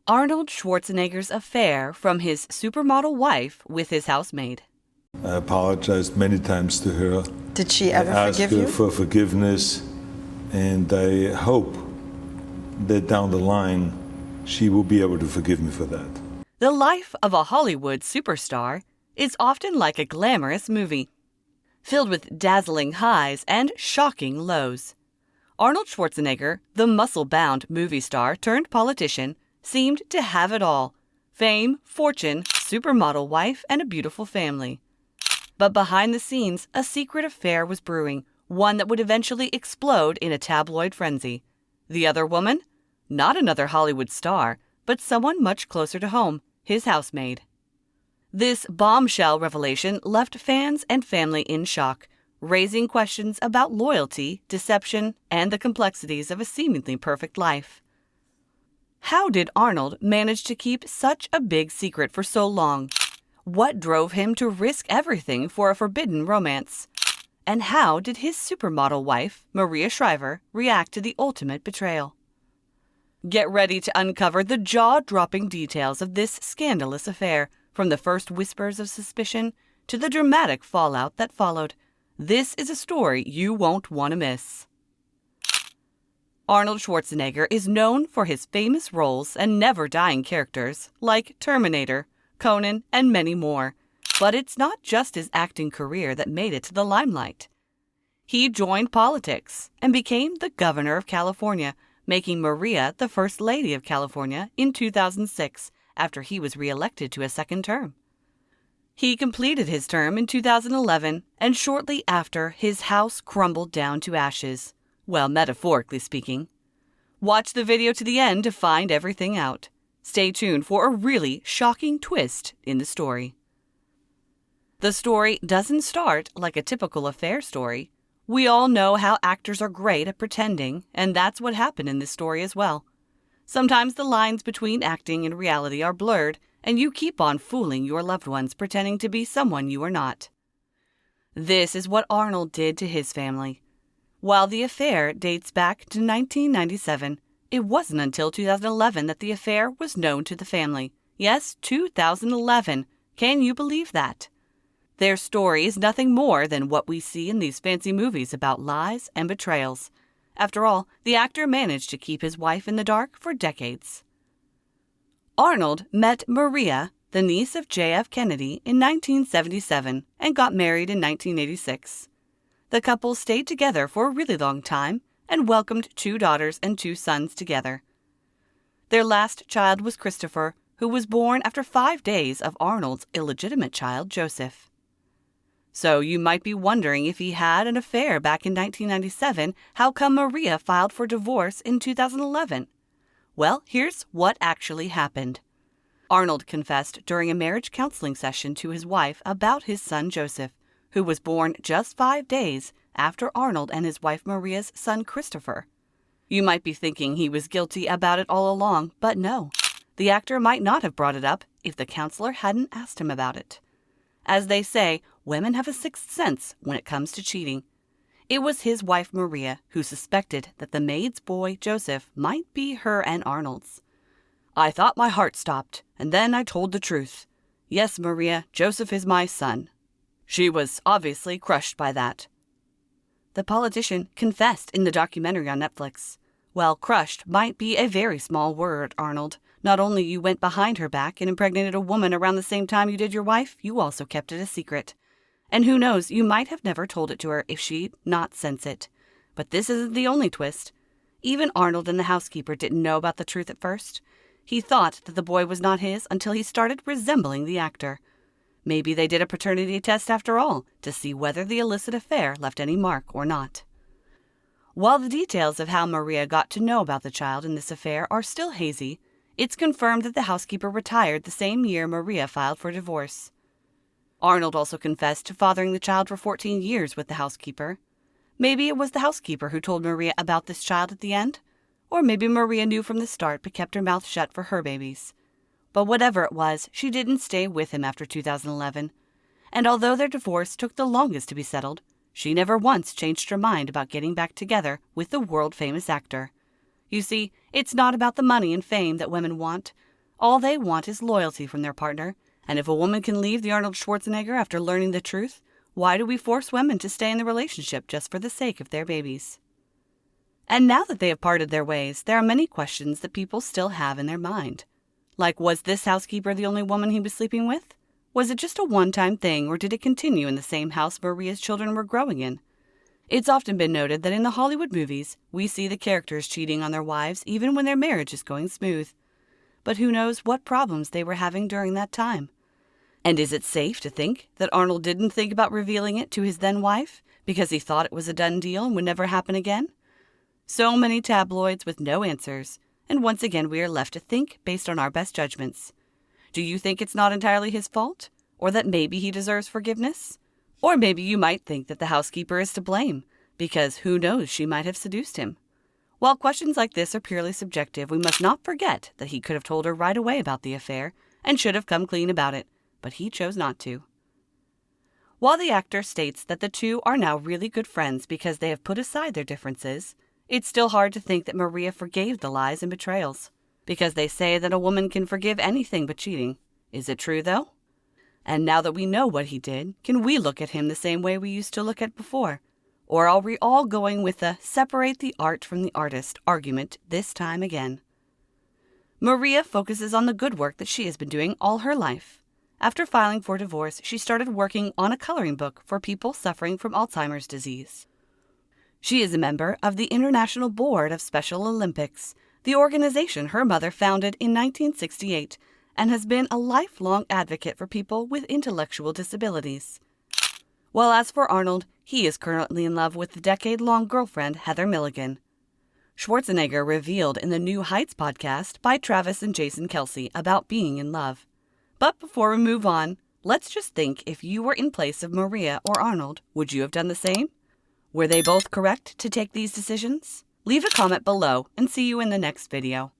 Arnold Schwarzenegger's affair from his supermodel wife with his housemaid. I apologized many times to her. Did she ever forgive you? I asked her for forgiveness, and I hope that down the line she will be able to forgive me for that. The life of a Hollywood superstar is often like a glamorous movie, filled with dazzling highs and shocking lows. Arnold Schwarzenegger, the muscle-bound movie star turned politician, seemed to have it all: fame, fortune, supermodel wife, and a beautiful family. But behind the scenes, a secret affair was brewing, one that would eventually explode in a tabloid frenzy. The other woman? Not another Hollywood star, but someone much closer to home, his housemaid. This bombshell revelation left fans and family in shock, raising questions about loyalty, deception, and the complexities of a seemingly perfect life. How did Arnold manage to keep such a big secret for so long? What drove him to risk everything for a forbidden romance? And how did his supermodel wife, Maria Shriver, react to the ultimate betrayal? Get ready to uncover the jaw-dropping details of this scandalous affair, from the first whispers of suspicion to the dramatic fallout that followed. This is a story you won't want to miss. Arnold Schwarzenegger is known for his famous roles and never-dying characters like Terminator, Conan, and many more. But it's not just his acting career that made it to the limelight. He joined politics and became the governor of California, making Maria the First Lady of California in 2006 after he was re-elected to a second term. He completed his term in 2011, and shortly after, his house crumbled down to ashes. Well, metaphorically speaking. Watch the video to the end to find everything out. Stay tuned for a really shocking twist in the story. The story doesn't start like a typical affair story. We all know how actors are great at pretending, and that's what happened in this story as well. Sometimes the lines between acting and reality are blurred, and you keep on fooling your loved ones pretending to be someone you are not. This is what Arnold did to his family. While the affair dates back to 1997, it wasn't until 2011 that the affair was known to the family. Yes, 2011. Can you believe that? Their story is nothing more than what we see in these fancy movies about lies and betrayals. After all, the actor managed to keep his wife in the dark for decades. Arnold met Maria, the niece of J.F. Kennedy, in 1977 and got married in 1986. The couple stayed together for a really long time and welcomed 2 daughters and 2 sons together. Their last child was Christopher, who was born after 5 days of Arnold's illegitimate child, Joseph. So you might be wondering, if he had an affair back in 1997, how come Maria filed for divorce in 2011? Well, here's what actually happened. Arnold confessed during a marriage counseling session to his wife about his son Joseph, who was born just 5 days after Arnold and his wife Maria's son Christopher. You might be thinking he was guilty about it all along, but no. The actor might not have brought it up if the counselor hadn't asked him about it. As they say, women have a sixth sense when it comes to cheating. It was his wife Maria who suspected that the maid's boy Joseph might be her and Arnold's. "I thought my heart stopped, and then I told the truth. Yes, Maria, Joseph is my son." She was obviously crushed by that. The politician confessed in the documentary on Netflix. Well, crushed might be a very small word, Arnold. Not only you went behind her back and impregnated a woman around the same time you did your wife, you also kept it a secret. And who knows, you might have never told it to her if she'd not sense it. But this isn't the only twist. Even Arnold and the housekeeper didn't know about the truth at first. He thought that the boy was not his until he started resembling the actor. Maybe they did a paternity test after all, to see whether the illicit affair left any mark or not. While the details of how Maria got to know about the child in this affair are still hazy, it's confirmed that the housekeeper retired the same year Maria filed for divorce. Arnold also confessed to fathering the child for 14 years with the housekeeper. Maybe it was the housekeeper who told Maria about this child at the end, or maybe Maria knew from the start but kept her mouth shut for her babies. But whatever it was, she didn't stay with him after 2011. And although their divorce took the longest to be settled, she never once changed her mind about getting back together with the world-famous actor. You see, it's not about the money and fame that women want. All they want is loyalty from their partner, and if a woman can leave the Arnold Schwarzenegger after learning the truth, why do we force women to stay in the relationship just for the sake of their babies? And now that they have parted their ways, there are many questions that people still have in their mind. Like, was this housekeeper the only woman he was sleeping with? Was it just a one-time thing, or did it continue in the same house Maria's children were growing in? It's often been noted that in the Hollywood movies, we see the characters cheating on their wives even when their marriage is going smooth. But who knows what problems they were having during that time? And is it safe to think that Arnold didn't think about revealing it to his then-wife because he thought it was a done deal and would never happen again? So many tabloids with no answers, and once again we are left to think based on our best judgments. Do you think it's not entirely his fault? Or that maybe he deserves forgiveness? Or maybe you might think that the housekeeper is to blame, because who knows, she might have seduced him. While questions like this are purely subjective, we must not forget that he could have told her right away about the affair and should have come clean about it, but he chose not to. While the actor states that the two are now really good friends because they have put aside their differences, it's still hard to think that Maria forgave the lies and betrayals, because they say that a woman can forgive anything but cheating. Is it true, though? And now that we know what he did, can we look at him the same way we used to look at before? Or are we all going with the separate the art from the artist argument this time again? Maria focuses on the good work that she has been doing all her life. After filing for divorce, she started working on a coloring book for people suffering from Alzheimer's disease. She is a member of the International Board of Special Olympics, the organization her mother founded in 1968, and has been a lifelong advocate for people with intellectual disabilities. While as for Arnold, he is currently in love with the decade-long girlfriend Heather Milligan. Schwarzenegger revealed in the New Heights podcast by Travis and Jason Kelsey about being in love. But before we move on, let's just think if you were in place of Maria or Arnold, would you have done the same? Were they both correct to take these decisions? Leave a comment below and see you in the next video.